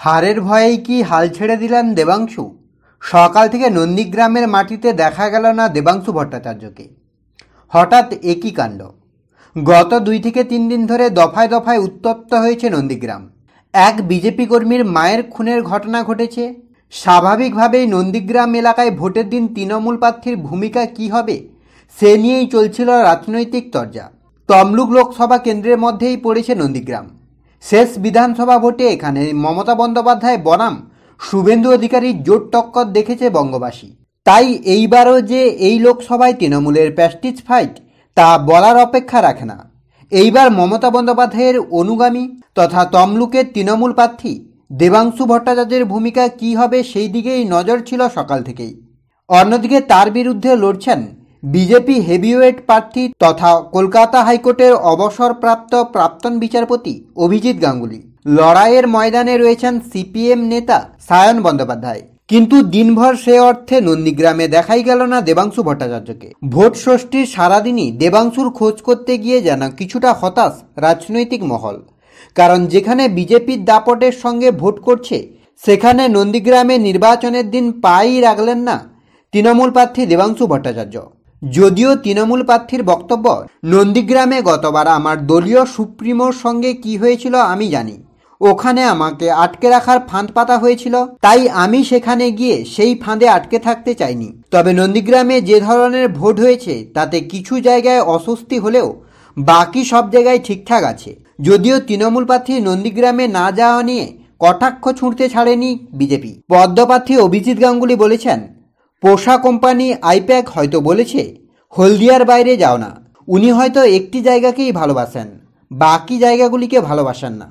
হারের ভয়েই কি হাল ছেড়ে দিলেন দেবাংশু? সকাল থেকে নন্দীগ্রামের মাটিতে দেখা গেল না দেবাংশু ভট্টাচার্যকে। হঠাৎ একই কাণ্ড। গত 2 থেকে 3 দিন ধরে দফায় দফায় উত্তপ্ত হয়েছে নন্দীগ্রাম। এক বিজেপি কর্মীর মায়ের খুনের ঘটনা ঘটেছে। স্বাভাবিকভাবেই নন্দীগ্রাম এলাকায় ভোটের দিন তৃণমূল প্রার্থীর ভূমিকা কী হবে সে নিয়েই চলছিল রাজনৈতিক চর্চা। তমলুক লোকসভা কেন্দ্রের মধ্যেই পড়েছে নন্দীগ্রাম। শেষ বিধানসভা ভোটে এখানে মমতা বন্দ্যোপাধ্যায় বনাম শুভেন্দু অধিকারীর জোট টক্কর দেখেছে বঙ্গবাসী। তাই এইবারও যে এই লোকসভায় তৃণমূলের প্রেস্টিজ ফাইট তা বলার অপেক্ষা রাখে না। এইবার মমতা বন্দ্যোপাধ্যায়ের অনুগামী তথা তমলুকের তৃণমূল প্রার্থী দেবাংশু ভট্টাচার্যের ভূমিকা কী হবে সেই দিকেই নজর ছিল সকাল থেকেই। অন্যদিকে তার বিরুদ্ধে লড়ছেন বিজেপি হেভিওয়েট প্রার্থী তথা কলকাতা হাইকোর্টের অবসরপ্রাপ্ত প্রাক্তন বিচারপতি অভিজিৎ গাঙ্গুলি। লড়াইয়ের ময়দানে রয়েছেন সিপিএম নেতা সায়ন বন্দ্যোপাধ্যায়। কিন্তু দিনভর সে অর্থে নন্দীগ্রামে দেখাই গেল না দেবাংশু ভট্টাচার্যকে। ভোট ষষ্ঠীর সারাদিনই দেবাংশুর খোঁজ করতে গিয়ে যেন কিছুটা হতাশ রাজনৈতিক মহল। কারণ যেখানে বিজেপির দাপটের সঙ্গে ভোট করছে সেখানে নন্দীগ্রামে নির্বাচনের দিন পাই রাখলেন না তৃণমূল প্রার্থী দেবাংশু ভট্টাচার্য। যদিও তৃণমূল প্রার্থীর বক্তব্য, নন্দীগ্রামে গতবার আমার দলীয় সুপ্রিমোর সঙ্গে কি হয়েছিল আমি জানি। ওখানে আমাকে আটকে রাখার ফাঁদ পাতা হয়েছিল, তাই আমি সেখানে গিয়ে সেই ফাঁদে আটকে থাকতে চাইনি। তবে নন্দীগ্রামে যে ধরনের ভোট হয়েছে তাতে কিছু জায়গায় অস্বস্তি হলেও বাকি সব জায়গায় ঠিকঠাক আছে। যদিও তৃণমূল প্রার্থী নন্দীগ্রামে না যাওয়া নিয়ে কটাক্ষ ছুঁড়তে ছাড়েনি বিজেপি। পদ্মপ্রার্থী অভিজিৎ গাঙ্গুলি বলেছেন, পোষা কোম্পানি আইপ্যাক হয়তো বলেছে হলদিয়ার বাইরে যাও না। উনি হয়তো একটি জায়গাকেই ভালোবাসেন, বাকি জায়গাগুলিকে ভালোবাসেন না।